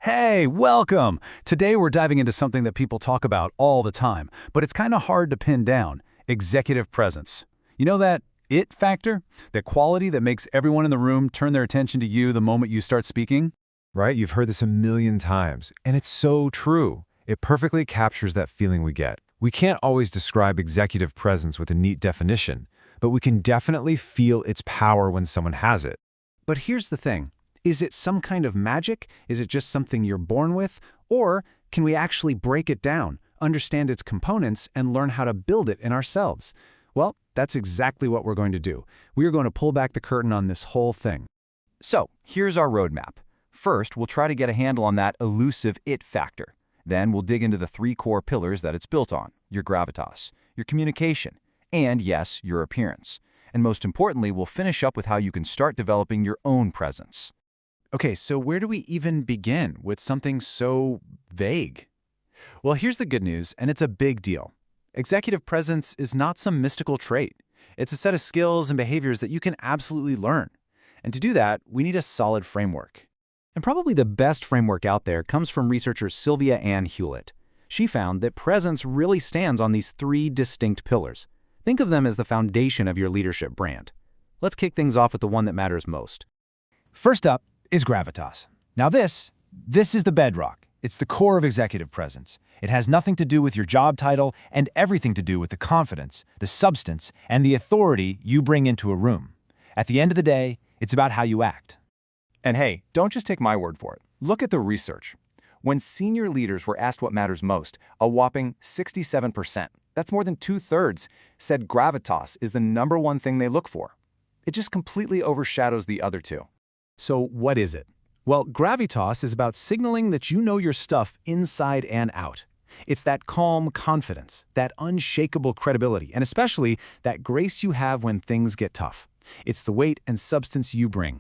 Hey, welcome! Today we're diving into something that people talk about all the time, but it's kind of hard to pin down: executive presence. You know that it factor? That quality that makes everyone in the room turn their attention to you the moment you start speaking? Right? You've heard this a million times, and it's so true. It perfectly captures that feeling we get. We can't always describe executive presence with a neat definition, but we can definitely feel its power when someone has it. But here's the thing. Is it some kind of magic? Is it just something you're born with? Or can we actually break it down, understand its components, and learn how to build it in ourselves? Well, that's exactly what we're going to do. We are going to pull back the curtain on this whole thing. So, here's our roadmap. First, we'll try to get a handle on that elusive it factor. Then we'll dig into the three core pillars that it's built on: your gravitas, your communication, and yes, your appearance. And most importantly, we'll finish up with how you can start developing your own presence. Okay, so where do we even begin with something so vague? Well, here's the good news, and it's a big deal. Executive presence is not some mystical trait. It's a set of skills and behaviors that you can absolutely learn. And to do that, we need a solid framework. And probably the best framework out there comes from researcher Sylvia Ann Hewlett. She found that presence really stands on these three distinct pillars. Think of them as the foundation of your leadership brand. Let's kick things off with the one that matters most. First up is gravitas. Now this is the bedrock. It's the core of executive presence. It has nothing to do with your job title and everything to do with the confidence, the substance, and the authority you bring into a room. At the end of the day, it's about how you act. And hey, don't just take my word for it. Look at the research. When senior leaders were asked what matters most, a whopping 67%, that's more than 2/3, said gravitas is the #1 thing they look for. It just completely overshadows the other two. So what is it? Well, gravitas is about signaling that you know your stuff inside and out. It's that calm confidence, that unshakable credibility, and especially that grace you have when things get tough. It's the weight and substance you bring.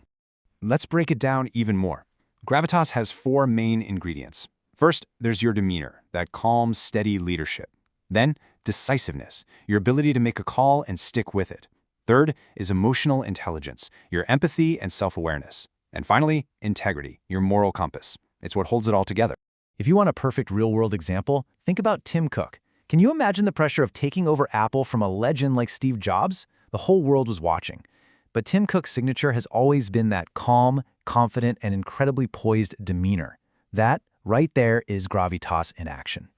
Let's break it down even more. Gravitas has 4 main ingredients. First, there's your demeanor, that calm, steady leadership. Then, decisiveness, your ability to make a call and stick with it. Third is emotional intelligence, your empathy and self-awareness. And finally, integrity, your moral compass. It's what holds it all together. If you want a perfect real-world example, think about Tim Cook. Can you imagine the pressure of taking over Apple from a legend like Steve Jobs? The whole world was watching. But Tim Cook's signature has always been that calm, confident, and incredibly poised demeanor. That, right there, is gravitas in action.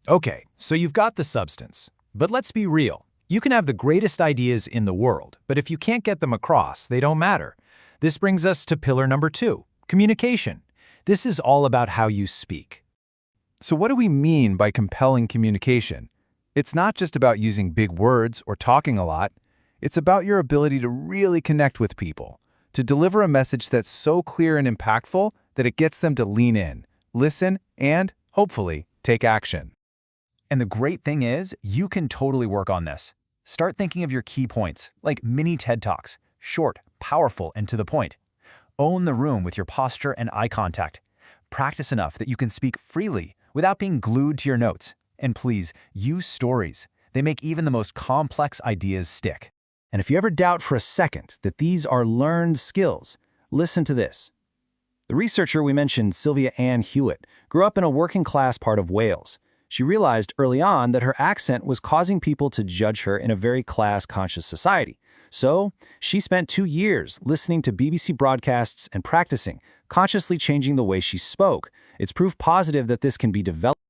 Okay, so you've got the substance. But let's be real. You can have the greatest ideas in the world, but if you can't get them across, they don't matter. This brings us to pillar number 2, communication. This is all about how you speak. So what do we mean by compelling communication? It's not just about using big words or talking a lot. It's about your ability to really connect with people, to deliver a message that's so clear and impactful that it gets them to lean in, listen, and, hopefully, take action. And the great thing is, you can totally work on this. Start thinking of your key points, like mini TED Talks, short, powerful, and to the point. Own the room with your posture and eye contact. Practice enough that you can speak freely without being glued to your notes. And please, use stories. They make even the most complex ideas stick. And if you ever doubt for a second that these are learned skills, listen to this. The researcher we mentioned, Sylvia Ann Hewlett, grew up in a working-class part of Wales. She realized early on that her accent was causing people to judge her in a very class-conscious society. So, she spent 2 years listening to BBC broadcasts and practicing, consciously changing the way she spoke. It's proof positive that this can be developed.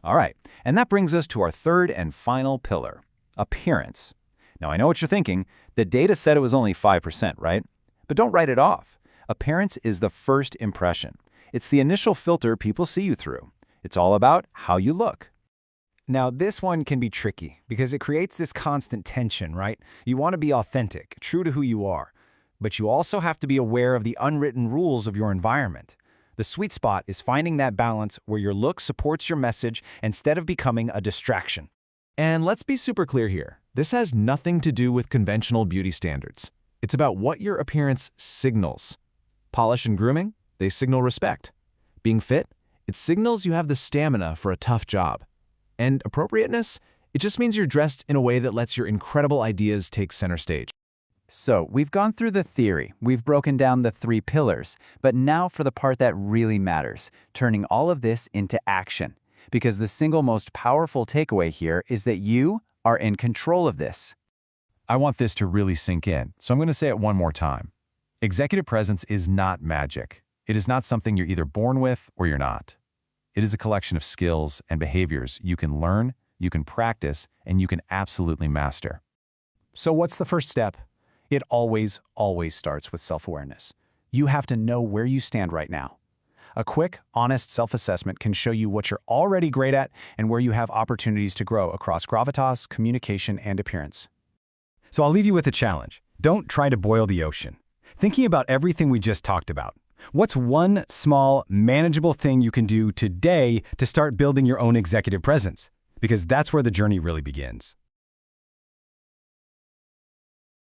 All right, and that brings us to our third and final pillar, appearance. Now, I know what you're thinking. The data said it was only 5%, right? But don't write it off. Appearance is the first impression. It's the initial filter people see you through. It's all about how you look. Now, this one can be tricky because it creates this constant tension, right? You want to be authentic, true to who you are, but you also have to be aware of the unwritten rules of your environment. The sweet spot is finding that balance where your look supports your message instead of becoming a distraction. And let's be super clear here. This has nothing to do with conventional beauty standards. It's about what your appearance signals. Polish and grooming, they signal respect. Being fit, it signals you have the stamina for a tough job. And appropriateness, it just means you're dressed in a way that lets your incredible ideas take center stage. So, we've gone through the theory, we've broken down the 3 pillars, but now for the part that really matters, turning all of this into action. Because the single most powerful takeaway here is that you are in control of this. I want this to really sink in, so I'm going to say it one more time. Executive presence is not magic. It is not something you're either born with or you're not. It is a collection of skills and behaviors you can learn, you can practice, and you can absolutely master. So what's the first step? It always starts with self-awareness. You have to know where you stand right now. A quick, honest self-assessment can show you what you're already great at and where you have opportunities to grow across gravitas, communication, and appearance. So I'll leave you with a challenge. Don't try to boil the ocean. Thinking about everything we just talked about, what's one small, manageable thing you can do today to start building your own executive presence? Because that's where the journey really begins.